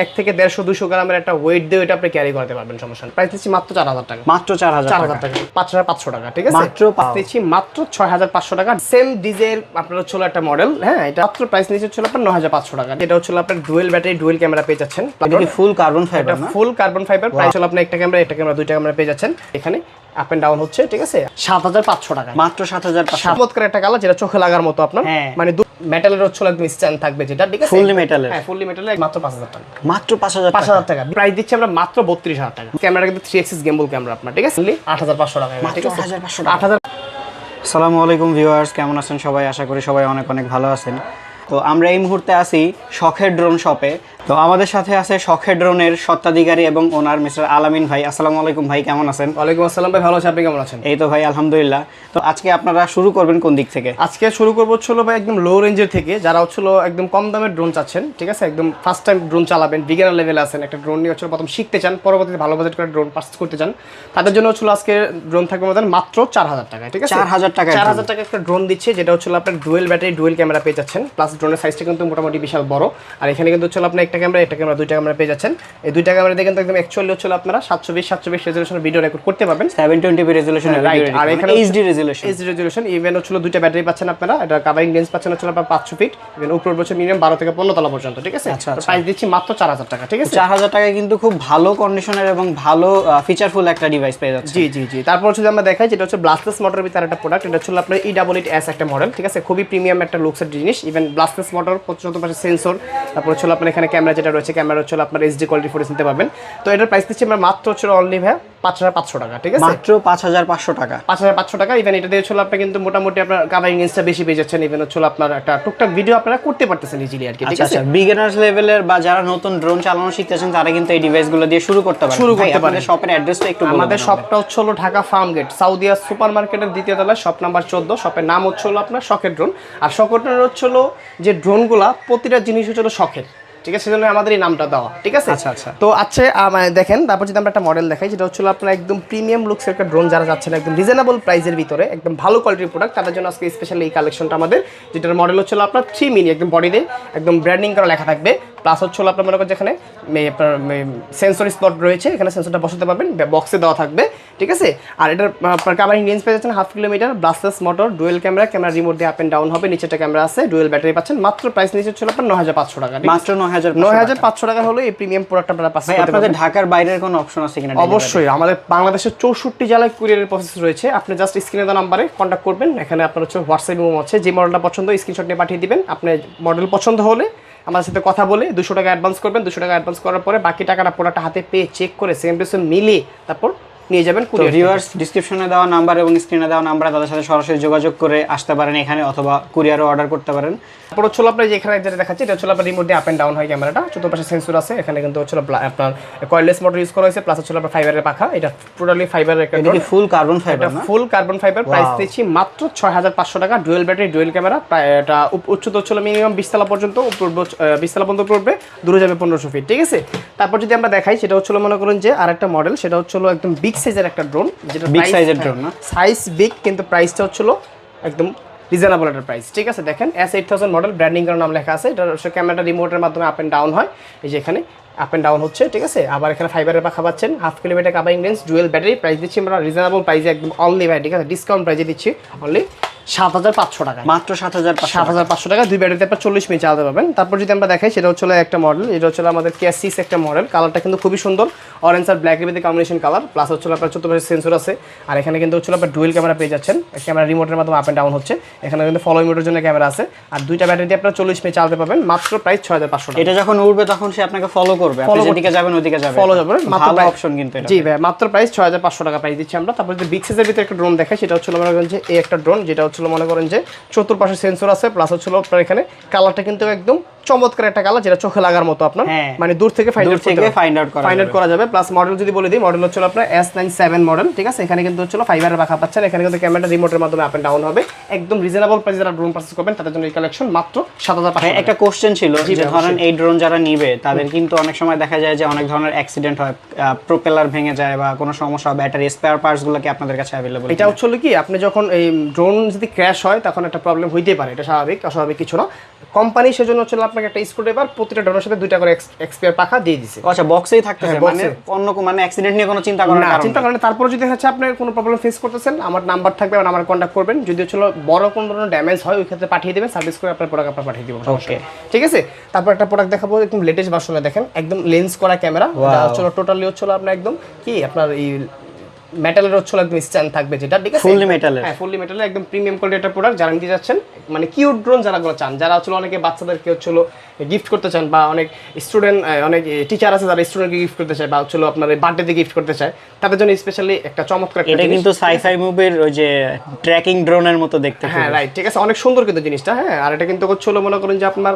1 থেকে 150-200 গ্রামের একটা ওয়েট দিয়ে এটা আপনি ক্যারি করতে পারবেন, সমস্যা নেই। প্রাইস দিচ্ছি মাত্র 4000 টাকা। মাত্র 4000 টাকা, 5500 টাকা, ঠিক আছে? মাত্র দিচ্ছি মাত্র 6500 টাকা। সেম ডিজের আপনার হচ্ছে একটা মডেল, হ্যাঁ, এটা মাত্র প্রাইস নিচে হচ্ছে আপনার 9500 টাকা। এটা হচ্ছে আপনার ডুয়েল ব্যাটারি, ডুয়েল ক্যামেরা পেয়ে যাচ্ছেন। এটা কি ফুল কার্বন ফাইবার না? ফুল কার্বন ফাইবার। প্রাইস হলো আপনি একটা ক্যামেরা, দুইটা ক্যামেরা পেয়ে যাচ্ছেন। এখানে আপ এন্ড ডাউন হচ্ছে, ঠিক আছে? 7500 টাকা, মাত্র 7500। চমৎকার একটা কালার, যেটা চোখে লাগার মতো আপনার, মানে মেটালের হচ্ছে একদম স্ট্যান্ড থাকবে, যেটা ঠিক আছে? ফুললি মেটালের। হ্যাঁ, ফুললি মেটালের, মাত্র 5000 টাকা। মাত্র 5000 টাকা। প্রাইস দিচ্ছি আমরা মাত্র 32000 টাকা। ক্যামেরা কিন্তু 3 এক্সিস গিম্বল ক্যামেরা আপনার, ঠিক আছে? 8500 টাকা, ঠিক আছে? 8500 টাকা। আসসালামু আলাইকুম ভিউয়ার্স, কেমন আছেন সবাই? আশা করি সবাই অনেক অনেক ভালো আছেন। তো আমরা এই মুহূর্তে আছি শখের ড্রোন শপে। তো আমাদের সাথে আছে শখের ড্রোনের স্বত্বাধিকারী এবং ওনার মিস্টার আলামিন ভাই। আসসালামু আলাইকুম ভাই, কেমন আছেন? ওয়ালাইকুম আসসালাম ভাই, ভালো আছি, আপনি কেমন আছেন? এই তো ভাই আলহামদুলিল্লাহ। তো আজকে আপনারা শুরু করবেন কোন দিক থেকে? আজকে শুরু করবো হচ্ছিল ভাই একদম লো রেঞ্জের থেকে, যারা হচ্ছিল একদম কম দামের ড্রোন চাচ্ছেন, ঠিক আছে? একদম ফার্স্ট টাইম ড্রোন চালাবেন, বিগিনার লেভেলে আছেন, একটা ড্রোন নিয়ে হচ্ছে প্রথম শিখতে চান, পরবর্তীতে ভালো বাজেট করে ড্রোন পারচেজ করতে চান, তাদের জন্য হচ্ছিল আজকে ড্রোন থাকবে আমাদের মাত্র 4000 টাকা, ঠিক আছে? 4000 টাকা। 4000 টাকা একটা ড্রোন দিচ্ছে, যেটা হচ্ছিল আপনার ডুয়েল ব্যাটারি, ডুয়েল ক্যামেরা পেয়ে যাচ্ছেন। প্লাস ড্রোনের সাইজটা কিন্তু মোটামুটি বিশাল বড়। আর এখানে কিন্তু হচ্ছিল আপনার একটা ক্যামেরা, দুইটা ক্যামেরা পেয়ে যাচ্ছেন। এই দুইটা ক্যামেরা দিয়ে কিন্তু একদম অ্যাকচুয়ালি হচ্ছিল আপনারা 720 রেজোলিউশনের ভিডিও রেকর্ড করতে পারবেন, 720p রেজোলিউশনের, রাইট? আর এখানে এইচডি রেজোলিউশন, ইভেন হচ্ছিল দুইটা ব্যাটারি পাচ্ছেন আপনারা। এটা কাভারিং রেঞ্জ পাচ্ছেন হচ্ছিল আপনার 500 ফিট, ইভেন উপর বছর মিনিমাম 12 থেকে 15 তলা পর্যন্ত, ঠিক আছে? প্রাইস দিচ্ছি মাত্র 4000 টাকা, ঠিক আছে? 4000 টাকায় কিন্তু খুব ভালো কন্ডিশনের এবং ভালো ফিচারফুল একটা ডিভাইস পেয়ে যাচ্ছে। জি। তারপর হচ্ছে আমরা দেখাই, যেটা হচ্ছে ব্লাস্টলেস মোটরের ভিতরে একটা প্রোডাক্ট। এটা হচ্ছে আপনার EWS একটা মডেল, ঠিক আছে? খুবই প্রিমিয়াম একটা লুকসের জিনিস। ইভেন ব্লাস্টলেস মোটর, 75 পাশে সেন্সর, তারপর হচ্ছে আপনার এখানে ক্যামেরা যেটা রয়েছে, ক্যামেরা হচ্ছে আপনার HD কোয়ালিটি ফুটেজ নিতে পারবেন। তো এটার প্রাইস দিচ্ছি আমরা মাত্র হচ্ছে অনলি ভাই 5500 টাকা, ঠিক আছে? মাত্র 5500 টাকা। 5500 টাকা। ইভেন এটা দিয়ে হচ্ছে আপনি কিন্তু মোটামুটি আপনার কাভারিং রেঞ্জটা বেশি পেয়ে যাচ্ছেন। ইভেন হচ্ছে আপনার একটা টুকটাক ভিডিও আপনারা করতে পারতেছেন ইজিলি আর কি, ঠিক আছে? বিগিনার্স লেভেলের বা যারা নতুন ড্রোন চালানো শিখতেছেন তারা কিন্তু এই ডিভাইসগুলো দিয়ে শুরু করতে পারেন। আপনাদের শপের অ্যাড্রেসটা একটু বলুন। আমাদের শপটা হচ্ছে হলো ঢাকা ফার্ম গেট, সাউদিয়া সুপার মার্কেটের দ্বিতীয় তলায়, শপ নাম্বার 14। শপের নাম হচ্ছে হলো আপনার শখের ড্রোন। আর শখের ড্রোন হচ্ছে হলো যে ড্রোনগুলা প্রতিটা জিনিস হচ্ছে হলো শখের, ঠিক আছে? সেজন্য আমাদের এই নামটা দেওয়া, ঠিক আছে? আচ্ছা। তো দেখেন, তারপর যদি আমরা একটা মডেল দেখাই, যেটা হচ্ছে আপনার একদম প্রিমিয়াম লুকসের একটা ড্রোন, যারা যাচ্ছেন একদম রিজনেবল প্রাইসের ভিতরে, একদম ভালো কোয়ালিটির প্রোডাক্ট, তাদের জন্য আজকে স্পেশালি এই কালেকশনটা আমাদের, যেটার মডেল হচ্ছে আপনার 3 মিনি, একদম বডিতে একদম ব্র্যান্ডিং করা লেখা থাকবে। প্লাস হচ্ছে আপনার মনে করেন যেখানে আপনার সেন্সর স্লট রয়েছে, এখানে সেন্সরটা বসাতে পারবেন, বক্সে দেওয়া থাকবে, ঠিক আছে? আর এটার আপনার কাভারিং রেঞ্জ পেয়ে যাচ্ছেন 1/2 kilometre, ব্লাস্টলেস motor, dual camera remote দিয়ে আপ এন্ড ডাউন হবে, নিচেটা ক্যামেরা আছে, ডুয়েল ব্যাটারি পাচ্ছেন। মাত্র প্রাইস নিচে হচ্ছে আপনার 9500 টাকা, মাত্র 9500 টাকা হলো এই প্রিমিয়াম প্রোডাক্ট আপনারা পাচ্ছেন। আপনাদের ঢাকার বাইরের কোনো অপশন আছে কিনা? অবশ্যই, আমাদের বাংলাদেশের 64 জেলায় কুরিয়ারের প্রসেস রয়েছে। আপনি জাস্ট স্ক্রিনে দেওয়া নাম্বারে কন্ট্যাক্ট করবেন। এখানে আপনার হচ্ছে হোয়াটসঅ্যাপ ইমো আছে, যে মডেলটা পছন্দ স্ক্রিনশট নিয়ে পাঠিয়ে দিবেন। আপনার মডেল পছন্দ হলে আমাদের সাথে কথা বলে 200 টাকা অ্যাডভান্স করবেন। 200 টাকা অ্যাডভান্স করার পরে বাকি টাকাটা প্রোডাক্টটা হাতে পেয়ে চেক করে সেম টু সেম মিলিয়ে তারপর নিয়ে যাবেন কুরিয়ার। ভিউয়ার্স, ডেসক্রিপশনে দেওয়া নাম্বার এবং স্ক্রিনে দেওয়া নাম্বার, তাদের সাথে সরাসরি যোগাযোগ করে আসতে পারেন এখানে, অথবা কুরিয়ারও অর্ডার করতে পারেন। তারপর হচ্ছে আপনার যেখানে যেটা দেখাচ্ছি, এটা হচ্ছে আপনার রিমোট দিয়ে আপ এন্ড ডাউন হয় ক্যামেরাটা, চতুর্পাশে সেন্সর আছে। এখানে কিন্তু হচ্ছে আপনার কয়েললেস মোটর ইউজ করা হয়েছে, প্লাস হচ্ছে আপনার ফাইবারের পাখা। এটা টোটালি ফাইবারের একটা, এটা কি ফুল কার্বন ফাইবার না? ফুল কার্বন ফাইবার। প্রাইস দিচ্ছি মাত্র 6500 টাকা। Dual battery, dual camera. এটা উচ্চতা হচ্ছে মিনিমাম 20 তলা পর্যন্ত, 20 তলা পর্যন্ত পড়বে, দূরে যাবে 1500 ফিট, ঠিক আছে? তারপর যদি আমরা দেখাই, সেটা হচ্ছে মনে করেন যে আরেকটা মডেল, সেটা হচ্ছে একদম বিগ সাইজের একটা ড্রোন, যেটা বিগ সাইজের ড্রোন না, সাইজ বিগ, কিন্তু প্রাইসটা হচ্ছিল একদম রিজনেবল একটা প্রাইস, ঠিক আছে? দেখেন S8000 মডেল, ব্র্যান্ডিং করার নাম লেখা আছে। এটা ক্যামেরাটা রিমোটের মাধ্যমে আপ এন্ড ডাউন হয়, এই যে এখানে আপ এন্ড ডাউন হচ্ছে, ঠিক আছে? আবার এখানে ফাইবারের পাখা পাচ্ছেন, 1/2 kilometre covering range, dual battery. Price দিচ্ছি আমরা রিজনেবল প্রাইসে, একদম অনলি ভাই, ঠিক আছে? ডিসকাউন্ট প্রাইসে দিচ্ছি অনলি 7500 টাকা, মাত্র 7500 টাকা। দুই ব্যাটারিতে আপনার 40 মিনিট চালাতে পারবেন। তারপর যদি আমরা দেখাই, সেটা হচ্ছে একটা মডেল, এটা হচ্ছে আমাদের K6 একটা মডেল। কালারটা কিন্তু খুবই সুন্দর, অরেঞ্জ আর ব্ল্যাক এর কম্বিনেশন কালার। প্লাস হচ্ছে আপনার 14 সেন্সর আছে। আর এখানে কিন্তু হচ্ছে আপনার ডুয়েল ক্যামেরা পেয়ে যাচ্ছেন, ক্যামেরা রিমোটের মাধ্যমে আপ এন্ড ডাউন হচ্ছে। এখানে কিন্তু ফলো মোডের জন্য ক্যামেরা আছে। আর দুইটা ব্যাটারি দিয়ে আপনারা 40 মিনিট চালাতে পারবেন, মাত্র প্রাইস 6500 টাকা। এটা যখন উড়বে তখন সে আপনাকে ফলো করবে, আপনি যেদিকে যাবেন ওদিকে যাবে, ফলো যাবে, মাত্র অপশন কিন্তু এটা। জি ভাই, মাত্র প্রাইস 6500 টাকা প্রাইস দিচ্ছি আমরা। তারপর যদি বিগ সাইজের ভিতরে একটা ড্রোন দেখাই, সেটা হচ্ছে মনে করেন যে এই একটা ড্রোন, যেটা হচ্ছে মনে করেন যে চতুর্পাশে সেন্সর আছে, প্লাস হচ্ছে আপনার এখানে কালারটা কিন্তু একদম চমৎকার একটা কালার, যেটা চোখে লাগার মতো আপনার, মানে দূর থেকে ফাইন্ড আউট করা যাবে। প্লাস মডেল যদি বলে দিই, মডেল হচ্ছে আপনার S97 মডেল, ঠিক আছে? এখানে কিন্তু হচ্ছে ফাইবারের পাখা পাচ্ছেন। এখানে কিন্তু ক্যামেরাটা রিমোটের মাধ্যমে আপ এন্ড ডাউন হবে, একদম রিজনেবল প্রাইসে যারা ড্রোন পারচেজ করবেন তাদের জন্য এই কালেকশন মাত্র 7500। একটা কোশ্চেন ছিল যে ধরেন এই ড্রোন যারা নিবে তাদের কিন্তু অনেক সময় দেখা যায় যে অনেক ধরনের অ্যাক্সিডেন্ট হয়, প্রোপেলার ভেঙে যায় বা কোনো সমস্যা, ব্যাটারি স্পেয়ার পার্টস গুলো কি আপনাদের কাছে अवेलेबल? এটা হচ্ছে কি, আপনি যখন এই ড্রোন যদি ক্র্যাশ হয় তখন একটা প্রবলেম হইতে পারে, এটা স্বাভাবিক, অস্বাভাবিক কিছু না। কোম্পানি সেজন্য হচ্ছে আপনাকে একটা স্ক্রুড্রাইভার প্রতিটা ড্রোনের সাথে 2টা করে এক্সপিআর পাখা দিয়ে দিছে। আচ্ছা বক্সেই থাকতেছে, হ্যাঁ, মানে box-এ। অন্য মানে অ্যাক্সিডেন্ট নিয়ে কোনো চিন্তা করার না কারণ চিন্তা নেই। করেন, তারপরে যদি হচ্ছে আপনার কোনো প্রবলেম ফেস করতেছেন, আমার নাম্বার থাকবে, আমার কন্ট্যাক্ট করবেন। যদি হচ্ছে বড় কোনো ধরনের ড্যামেজ হয় ওই ক্ষেত্রে পাঠিয়ে দেবেন, সার্ভিস করে আপনার প্রোডাক্ট আপনার পাঠিয়ে দেবো। ওকে ঠিক আছে। তারপর একটা প্রোডাক্ট দেখাবো একদম লেটেস্ট ভার্সনে, দেখেন একদম লেন্স করা ক্যামেরা, এটা হচ্ছে টোটালি হচ্ছে আপনার একদম কি আপনার এই মেটালের হচ্ছে একদম স্ট্যান্ড থাকবে যেটা, ঠিক আছে, ফুললি মেটালের। হ্যাঁ ফুললি মেটালের একদম প্রিমিয়াম কোয়ালিটির প্রোডাক্ট যারা নিতে যাচ্ছেন, মানে কিউট ড্রোন যারা গুলো চান, যারা হচ্ছে অনেকে বাচ্চাদেরকে হচ্ছে গিফট করতে চান, বা অনেক স্টুডেন্ট অনেক টিচার আছে যারা স্টুডেন্টকে গিফট করতে চায়, বা হচ্ছে আপনার বার্থডেতে গিফট করতে চায়, তাদের জন্য স্পেশালি একটা চমৎকার একটা এটা জিনিস। কিন্তু সাইফাই মুভির ওই যে ট্র্যাকিং ড্রোনের মতো দেখতে। হ্যাঁ রাইট, ঠিক আছে, অনেক সুন্দর কিন্তু জিনিসটা। হ্যাঁ আর এটা কিন্তু হচ্ছে মনে করেন যে আপনার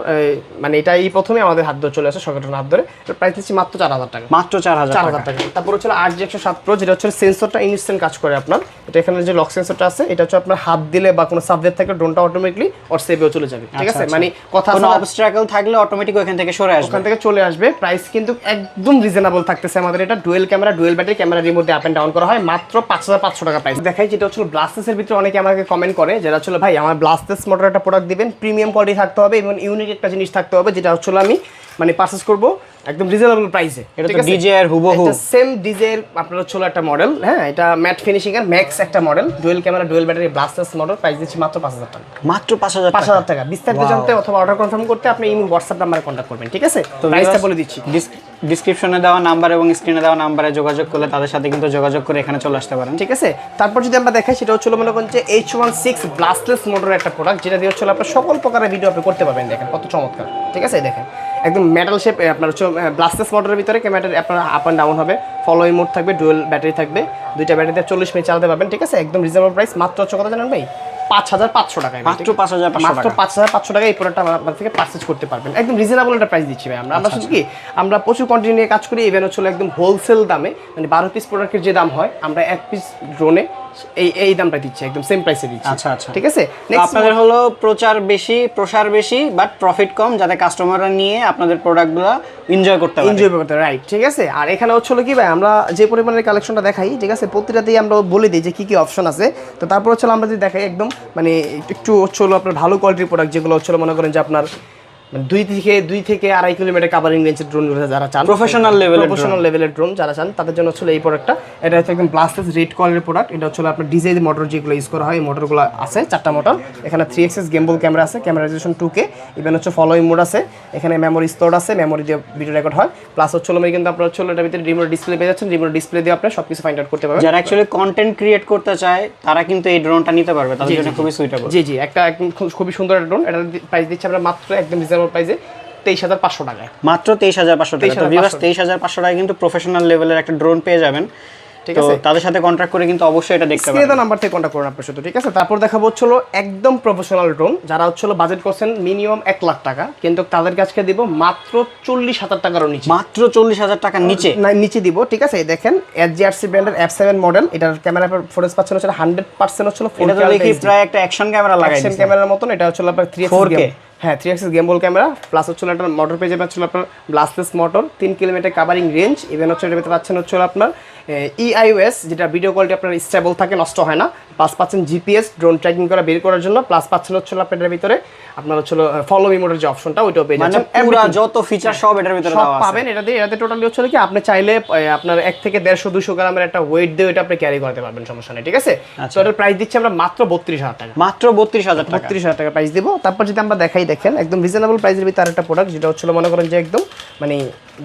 মানে এটা এই প্রথমে আমাদের হাত ধরে চলে আসে, সংগঠনের হাত ধরে। এর প্রাইস দিচ্ছি মাত্র 4000 টাকা। মাত্র 4000 টাকা। তারপর হচ্ছে RG107 Pro, যেটা হচ্ছে সেন্সরটা ইনস্ট্যান্ট কাজ করে আপনার। এটা এখানে যে লক সেন্সরটা আছে, এটা হচ্ছে আপনার হাত দিলে বা কোনো সাবজেক্ট থাকে ড্রোনটা অটোমেটিকলি ওর সেভেও চলে যাবে, ঠিক আছে, মানে কথা কোনো অবস্ট্রাকল থাকলে অটোমেটিক ওখান থেকে সরে আসবে, ওখান থেকে চলে আসবে। প্রাইস কিন্তু একদম রিজনেবল থাকতেছে আমাদের। এটা dual camera, dual battery, camera remote দিয়ে আপ এন্ড ডাউন করা হয়, মাত্র 5500 টাকা প্রাইস। দেখাই যেটা হচ্ছে ব্লাস্টেসের ভিতরে অনেকে আমাকে কমেন্ট করে, যেটা হচ্ছে ভাই আমার ব্লাস্টেস মোটর একটা প্রোডাক্ট দিবেন, প্রিমিয়াম কোয়ালিটি থাকতে হবে এবং ইউনিক একটা জিনিস থাকতে হবে, যেটা হচ্ছে আমি মানে পারচেজ করব একদম রিজনেবল প্রাইসে। এটা তো ডিজে এর হুবহু সেম ডিজে এর আপনার হচ্ছে একটা মডেল। হ্যাঁ এটা ম্যাট ফিনিশিং এর ম্যাক্স একটা model, dual camera, dual battery, ব্লাস্টেস মডেল। প্রাইস দিচ্ছি মাত্র 5000 টাকা। মাত্র 5000 টাকা। বিস্তারিত জানতে অথবা অর্ডার কনফার্ম করতে আপনি ইমো হোয়াটসঅ্যাপ নাম্বারে কন্ট্যাক্ট করবেন, ঠিক আছে। তো প্রাইসটা বলে দিচ্ছি, ডিসক্রিপশনে দেওয়া নাম্বার এবং স্ক্রিনে দেওয়া নাম্বারে যোগাযোগ করলে তাদের সাথে কিন্তু যোগাযোগ করে এখানে চলে আসতে পারেন, ঠিক আছে। তারপর যদি আমরা দেখাই সেটা হচ্ছে মনে করেন যে H16 ব্লাস্টলেস মোটরের একটা প্রোডাক্ট, যেটা দিয়ে হচ্ছে আপনার সকল প্রকারের ভিডিও আপনি করতে পারবেন। দেখেন কত চমৎকার, ঠিক আছে। দেখেন একদম মেটাল শেপ আপনার হচ্ছে ব্লাস্টলেস মোটরের ভিতরে ক্যামেরাটা আপনার আপ অ্যান্ড ডাউন হবে, ফলোইং মোড থাকবে, ডুয়েল ব্যাটারি থাকবে, 2টা ব্যাটারিতে 40 মিনিট চালাতে পারবেন, ঠিক আছে। একদম রিজনেবল প্রাইস, মাত্র হচ্ছে কত জানেন ভাই? 5500 টাকায়। মাত্র 5500 টাকায় এই প্রোডাক্টটা আপনার থেকে পারচেজ করতে পারবেন। একদম রিজনেবল একটা প্রাইস দিচ্ছি ভাই আমরা। আমরা শুধু কি আমরা প্রচুর কোয়ান্টিটি নিয়ে কাজ করি, ইভেন হচ্ছে একদম হোলসেল দামে, মানে 12 পিস প্রোডাক্টের যে দাম হয় আমরা 1 পিস ড্রোনে এই দামটা দিচ্ছি, একদম সেম প্রাইসে দিচ্ছি। আচ্ছা আচ্ছা, ঠিক আছে। আপনাদের হলো প্রসার বেশি বাট প্রফিট কম, যাতে কাস্টমাররা নিয়ে আপনাদের প্রোডাক্টগুলো এনজয় করতে পারে, রাইট, ঠিক আছে। আর এখানে হচ্ছে কি ভাই আমরা যে পরিমাণের কালেকশনটা দেখাই, ঠিক আছে, প্রতিটাতেই আমরা বলে দিই যে কি কি অপশন আছে। তো তারপর হচ্ছে আমরা যদি দেখাই একদম মানে একটু হচ্ছে আপনার ভালো কোয়ালিটির প্রোডাক্ট, যেগুলো হচ্ছে মনে করেন যে আপনার 2 থেকে 2.5 কিলোমিটার কাভারিং রেঞ্জের ড্রোন যারা চান, প্রফেশনাল লেভেলের ড্রোন যারা চান, তাদের জন্য হচ্ছে এই প্রোডাক্টটা। এটা হচ্ছে একদম ব্লাস্টেস রেড কোয়ালিটির প্রোডাক্ট। এটা হচ্ছে আপনার ডিজাইন মোটর যেগুলো ইউজ করা হয়, এই মোটরগুলো আছে 4টা মোটর। এখানে 3 axis গেমবল ক্যামেরা আছে, ক্যামেরা রেজোলিউশন 2K, ইভেন হচ্ছে ফলোইং মোড আছে, এখানে মেমোরি স্টোর আছে, মেমোরি দিয়ে ভিডিও রেকর্ড হয়, প্লাস হচ্ছে কিন্তু আপনার হচ্ছে এটার ভিতরে রিমোট ডিসপ্লে পেয়ে যাচ্ছেন, রিমোট ডিসপ্লে দিয়ে আপনি সবকিছু ফাইন্ড আউট করতে পারবেন। যারা অ্যাকচুয়ালি কন্টেন্ট ক্রিয়েট করতে চায় তারা কিন্তু এই ড্রোনটা নিতে পারবে, তাদের জন্য খুবই সুইটেবল। জি একটা একদম খুবই সুন্দর একটা ড্রোন। এটার প্রাইস দিচ্ছি আমরা মাত্র একদম রিজনেবল প্রাইসে 23500 টাকায়। মাত্র 23500 টাকা। তো ভিউয়ার্স 23500 টাকায় কিন্তু প্রফেশনাল লেভেলের একটা ড্রোন পেয়ে যাবেন, ঠিক আছে। তাদের সাথে কন্ট্যাক্ট করে কিন্তু অবশ্যই এটা দেখতে পাবেন, স্ক্রিনে নাম্বার থেকে কন্ট্যাক্ট করুন আপনার সাথে, ঠিক আছে। তারপর দেখাবো হচ্ছে একদম প্রফেশনাল ড্রোন, যারা হচ্ছে বাজেট করছেন মিনিমাম 1 লাখ টাকা, কিন্তু তাদের কাছে দিব মাত্র 40,000 টাকার নিচে। মাত্র 40,000 টাকার নিচে দিব, ঠিক আছে। এই দেখেন SGRC ব্র্যান্ডের F7 মডেল, এটার ক্যামেরা ফুটেজ পাচ্ছেন হচ্ছে 100% হচ্ছে 4K। দেখি প্রায় একটা অ্যাকশন ক্যামেরা লাগাই দিয়েছে, অ্যাকশন ক্যামেরার মতন। এটা হচ্ছে আপনার 3x হ্যাঁ 3 axis গেমবল ক্যামেরা, প্লাস হচ্ছে একটা মোটর পেয়ে যাবেন হচ্ছে আপনার ব্লাস্টলেস motor, 3 kilometre covering range, even হচ্ছে এর ভিতরে পাচ্ছেন হচ্ছে আপনার EIOS, যেটা ভিডিও কোয়ালিটি আপনার স্টেবল থাকে, নষ্ট হয় না, প্লাস পাচ্ছেন GPS ড্রোন ট্র্যাকিং করা বের করার জন্য, প্লাস পাচ্ছেন হচ্ছে আপনার ভিতরে আপনার হচ্ছে ফলো মি মোডের যে অপশনটা ওইটাও পেয়ে যাচ্ছেন। পুরো যত ফিচার সব এটার ভিতরে দেওয়া আছে পাবেন। এটাতে টোটালি হচ্ছে কি আপনি চাইলে আপনার 1 থেকে 150-200 গ্রামের একটা ওয়েট দিয়ে এটা আপনি ক্যারি করতে পারবেন, সমস্যা নেই, ঠিক আছে। তো এটার প্রাইস দিচ্ছি আমরা মাত্র 32,000 টাকা। মাত্র 32,000 টাকা, 32,000 টাকা প্রাইস দিব। তারপর যদি আমরা দেখাই, দেখেন একদম রিজনেবল প্রাইসের ভিতরে আরেকটা প্রোডাক্ট, যেটা হচ্ছে মনে করেন যে একদম মানে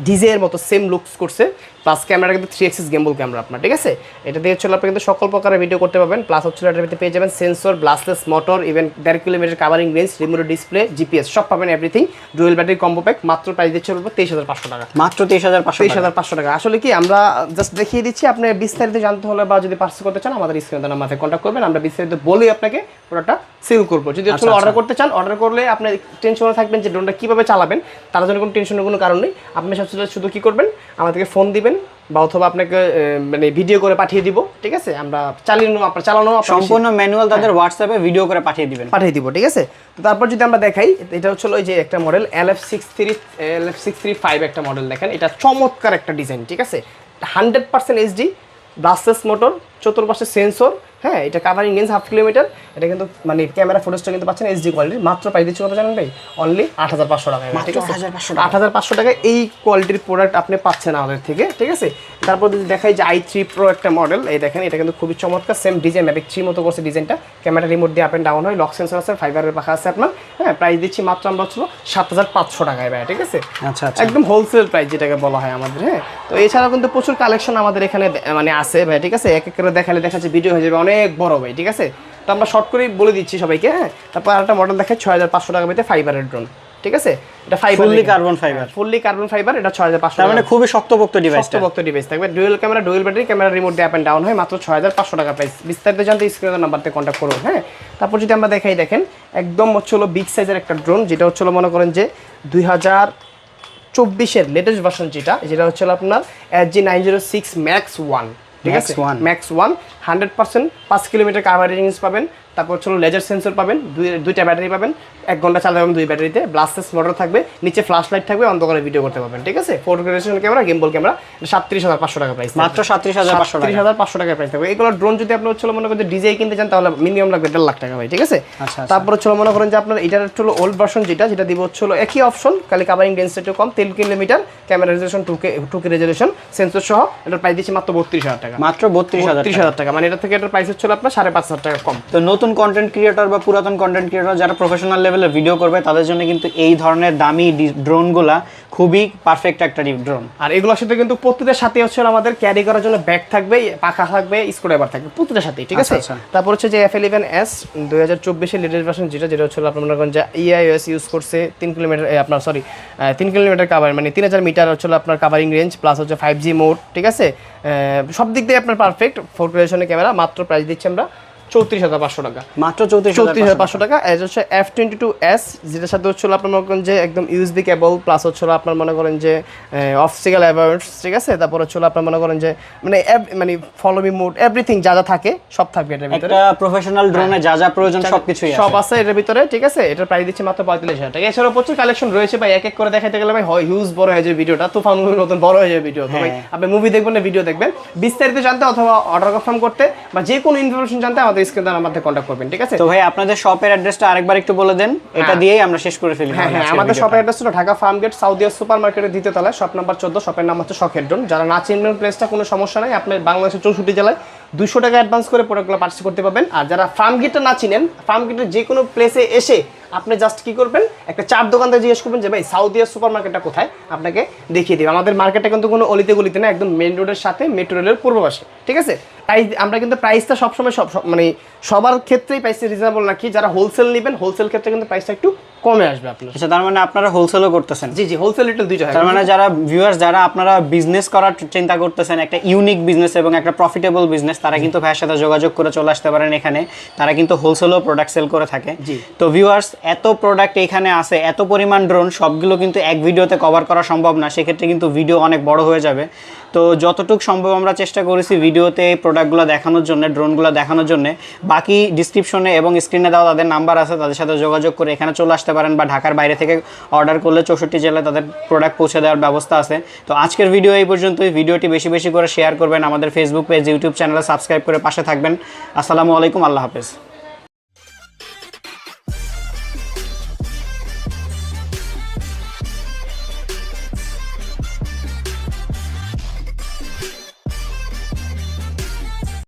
ডিজে এর মতো সেম লুকস করছে, প্লাস ক্যামেরা কিন্তু 3 axis গেমবল ক্যামেরা আপনার, ঠিক আছে। এটা দিয়ে হচ্ছে আপনি কিন্তু সকল প্রকারের ভিডিও করতে পারবেন, প্লাস হচ্ছে এটার ভিতরে পেয়ে যাবেন sensor, ব্লাস্টলেস motor, even 1.5 kilometre covering range, remote display, GPS সব পাবেন, everything. Dual battery combo pack, মাত্র প্রাইস দিচ্ছে 23,500 টাকা। মাত্র 23,500 টাকা। আসলে কি আমরা জাস্ট দেখিয়ে দিচ্ছি, আপনি বিস্তারিত জানতে হলে বা যদি পার্সেল করতে চান আমাদের স্ক্রিনে নাম্বারে কন্ট্যাক্ট করবেন, আমরা বিস্তারিত বলে আপনাকে পুরোটা সেল করবো। যদি হচ্ছে অর্ডার করতে চান, অর্ডার করলে আপনি টেনশনে থাকবেন যে ড্রোনটা কীভাবে চালাবেন, তার জন্য কোনো টেনশনের কোনো কারণ নেই। আপনি শুধু কী করবেন, আমাদেরকে ফোন দিবেন বা অথবা আপনাকে মানে ভিডিও করে পাঠিয়ে দিব, ঠিক আছে। আমরা চালানো সম্পূর্ণ ম্যানুয়াল তাদের হোয়াটসঅ্যাপে ভিডিও করে পাঠিয়ে দিব, ঠিক আছে। তো তারপর যদি আমরা দেখাই, এটা হচ্ছে ওই যে একটা মডেল LF635 একটা মডেল, দেখেন এটা চমৎকার একটা ডিজাইন, ঠিক আছে। 100% HD ব্লাস্টলেস মোটর, চতুর্পাশে সেন্সর, হ্যাঁ, এটা কাভারিং রেঞ্জ 1/2 কিলোমিটার। এটা কিন্তু মানে ক্যামেরা ফুটেজটা কিন্তু পাচ্ছেন এইচডি কোয়ালিটির। মাত্র প্রাইস দিচ্ছি কত জানেন ভাই? অনলি 8500 টাকায়। ঠিক আছে, 8500 টাকায় এই কোয়ালিটির প্রোডাক্ট আপনি পাচ্ছেন আমাদের থেকে। ঠিক আছে, তারপর যদি দেখাই যে i3 Pro একটা মডেল, এই দেখেন এটা কিন্তু খুবই চমৎকার, সেম ডিজাইন ম্যাভিক 3 মতো করছে ডিজাইনটা। ক্যামেরা রিমোট দিয়ে আপ এন্ড ডাউন হয়, লক সেন্সর আছে, ফাইবারের পাখা আছে আপনার। হ্যাঁ, প্রাইস দিচ্ছি মাত্র আমরা হচ্ছিল 7500 টাকায় ভাই। ঠিক আছে, আচ্ছা আচ্ছা, একদম হোলসেল প্রাইস যেটাকে বলা হয় আমাদের। হ্যাঁ, তো এছাড়াও কিন্তু প্রচুর কালেকশন আমাদের এখানে মানে আছে ভাই। ঠিক আছে, এক এক করে দেখালে দেখা যাচ্ছে ভিডিও হয়ে যাবে অনেক বড় ভাই। ঠিক আছে, তো আমরা শর্ট করেই বলে দিচ্ছি সবাইকে। হ্যাঁ, তারপর আরেকটা মডেল দেখায় 6500 টাকা পেতে ফাইবারের ড্রোন। ঠিক আছে, এটা fibre fully carbon fibre, fully carbon fibre. এটা 6500 তার মানে খুবই শক্তপোক্ত ডিভাইস, শক্তপোক্ত ডিভাইস থাকবে, dual camera, dual battery, camera remote দিয়ে আপ এন্ড ডাউন হয়। মাত্র 6500 টাকা প্রাইস। বিস্তারিত জানতে স্ক্রিনের নাম্বারতে কন্ট্যাক্ট করুন। হ্যাঁ, তারপর যদি আমরা দেখাই, দেখেন একদম হচ্ছিল বিগ সাইজের একটা ড্রোন, যেটা হচ্ছিল মনে করেন যে 2024-এর লেটেস্ট ভার্সন, যেটা হচ্ছিল আপনার SG906 Max 1। ঠিক আছে, Max 1 100% 5 কিলোমিটার কাভারেজ রেঞ্জ পাবেন। তারপর হচ্ছিল লেজার সেন্সর পাবেন, দুইটা ব্যাটারি পাবেন, 1 ঘন্টা চালাতে পারবেন 2 ব্যাটারিতে। ব্লাস্টেস মোটর থাকবে, নিচে ফ্ল্যাশ লাইট থাকবে, অন্ধকারে ভিডিও করতে পারবেন। ঠিক আছে, 4K রেজোলিউশন ক্যামেরা, গেমবল ক্যামেরা। 37500 টাকা প্রাইস, মাত্র 37500 টাকা। 37500 টাকা প্রাইস থাকবে। এগুলো ড্রোন যদি আপনি হচ্ছিল মনে করেন যে ডিজাই কিনতে চান, তাহলে মিনিমাম লাগবে 1.5 লাখ টাকা ভাই। ঠিক আছে, তারপর হচ্ছিল মনে করেন যে আপনার এটার হচ্ছিল ওল্ড ভার্সন, যেটা দিব হচ্ছিল একই অপশন, খালি কাভারিং ডেন্সিটি কম, 3 kilometre, camera resolution 2K resolution, sensor সহ। এটার প্রাইস দিচ্ছি মাত্র 32000 টাকা। মাত্র 32000 টাকা, মানে এটা থেকে এটার প্রাইস হচ্ছিল আপনার 5500 টাকা কম। তো নতুন কন্টেন্ট ক্রিয়েটর বা পুরাতন কন্টেন্ট ক্রিয়েটর যারা প্রফেশনাল লেভেলে ভিডিও করবে, তাদের জন্য কিন্তু এই ধরনের দামি ড্রোনগুলা খুবই পারফেক্ট একটা ড্রোন। আর এগুলোর সাথে কিন্তু প্রত্যেকটার সাথে হচ্ছে আমাদের ক্যারি করার জন্য ব্যাগ থাকবে, পাখা থাকবে, স্ক্রুড্রাইভার থাকবে প্রত্যেকটার সাথে। ঠিক আছে, তারপর হচ্ছে যে F11s 2024-এর লেটেস্ট ভার্সন, যেটা হচ্ছে আপনার মনে করেন যে EIOS ইউজ করছে, 3 কিলোমিটার আপনার 3 কিলোমিটার কাভার, মানে 3000 মিটার হচ্ছে আপনার কাভারিং রেঞ্জ, প্লাস হচ্ছে 5G মোড। ঠিক আছে, সব দিক দিয়ে আপনার পারফেক্ট 4K রেজোলিউশনের ক্যামেরা। মাত্র প্রাইস দিচ্ছি আমরা 34500 টাকা, মাত্র 34500 টাকা। এজ হচ্ছে F22s, যেটার সাথে হচ্ছিল আপনার মনে করেন যে একদম USB কেবল, প্লাস হচ্ছিল আপনার মনে করেন যে অবস্টিক্যাল অ্যাভার্টস। ঠিক আছে, তারপর হচ্ছিল আপনার মনে করেন যে মানে ফলো মি মোড, এভরিথিং যা যা থাকে সব থাকবে এটার ভিতরে। একটা প্রফেশনাল ড্রোনে যা যা প্রয়োজন সবকিছুই আছে, সব আছে এটার ভিতরে। ঠিক আছে, এটার প্রাইস দিচ্ছি মাত্র 45000 টাকা। এছাড়াও প্রচুর কালেকশন রয়েছে ভাই, এক এক করে দেখাইতে গেলে ভাই হিউজ বড় হয়ে যাবে ভিডিওটা, তুফান মুভির মতন বড় হয়ে যাবে ভিডিও। তো ভাই আপনি মুভি দেখবেন না ভিডিও দেখবেন, বিস্তারিত জানতে অথবা অর্ডার কনফার্ম করতে বা যে কোনো ইনফরমেশন জানতে আমাদের স্ক্রিনে আমাদের কন্টাক্ট করবেন। ঠিক আছে, তো ভাই আপনাদের শপের অ্যাড্রেসটা আরেকবার একটু বলে দেন, এটা দিয়েই আমরা শেষ করে ফেলি। হ্যাঁ, আমাদের শপের অ্যাড্রেস হলো ঢাকা ফার্মগেট সাউদিয়া সুপার মার্কেটের দ্বিতীয় তলায়, শপ নাম্বার 14। শপের নাম হচ্ছে শখের ড্রোন। যারা না চিনবেন প্লেসটা, কোনো সমস্যা নাই, আপনি বাংলাদেশের 64 জেলায় 200 টাকা অ্যাডভান্স করে প্রোডাক্টগুলো পারচেজ করতে পারবেন। আর যারা ফার্মগেটটা না চিনেন, ফার্মগেটের যে কোনো প্লেসে এসে আপনি জাস্ট কি করবেন, একটা চার দোকানদার জিজ্ঞেস করবেন যে ভাই সাউদিয়া সুপার মার্কেটটা কোথায়, আপনাকে দেখিয়ে দেবে। আমাদের মার্কেটটা কিন্তু কোনো অলিতে গলিতে না, একদম মেইন রোডের সাথে, মেট্রো রেলের পূর্ব পাশে। ঠিক আছে, আমরা কিন্তু প্রাইসটা সবসময় মানে সবার ক্ষেত্রেই প্রাইসটা রিজনেবল রাখি। যারা হোলসেল নেবেন, হোলসেল ক্ষেত্রে কিন্তু প্রাইসটা একটু কমে আসবে আপনার। আচ্ছা, তার মানে আপনারা হোলসেলও করতেছেন? জি, হোলসেল রিটেল দুইটা। তার মানে যারা ভিউয়ার্স, যারা আপনারা বিজনেস করার চিন্তা করতেছেন, একটা ইউনিক বিজনেস এবং একটা প্রফিটেবল বিজনেস, তারা কিন্তু ভাইয়ের সাথে যোগাযোগ করে চলে আসতে পারেন এখানে। তারা কিন্তু হোলসেলও প্রোডাক্ট সেল করে থাকে। তো ভিউয়ার্স, এত প্রোডাক্ট এখানে আছে, এত পরিমাণ ড্রোন, সবগুলো কিন্তু এক ভিডিওতে কভার করা সম্ভব না, সেক্ষেত্রে কিন্তু ভিডিও অনেক বড় হয়ে যাবে। তো যতটুকু সম্ভব আমরা চেষ্টা করেছি ভিডিওতে এই প্রোডাক্টগুলো দেখানোর জন্য, ড্রোনগুলো দেখানোর জন্য। বাকি ডিসক্রিপশনে এবং স্ক্রিনে দেওয়া তাদের নাম্বার আছে, তাদের সাথে যোগাযোগ করে এখানে চলে আসতে পারেন, বা ঢাকার বাইরে থেকে অর্ডার করলে 64 জেলায় তাদের প্রোডাক্ট পৌঁছে দেওয়ার ব্যবস্থা আছে। তো আজকের ভিডিও এই পর্যন্তই। ভিডিওটি বেশি বেশি করে শেয়ার করবেন, আমাদের ফেসবুক পেজ, ইউটিউব চ্যানেলে সাবস্ক্রাইব করে পাশে থাকবেন। আসসালামু আলাইকুম, আল্লাহ হাফেজ।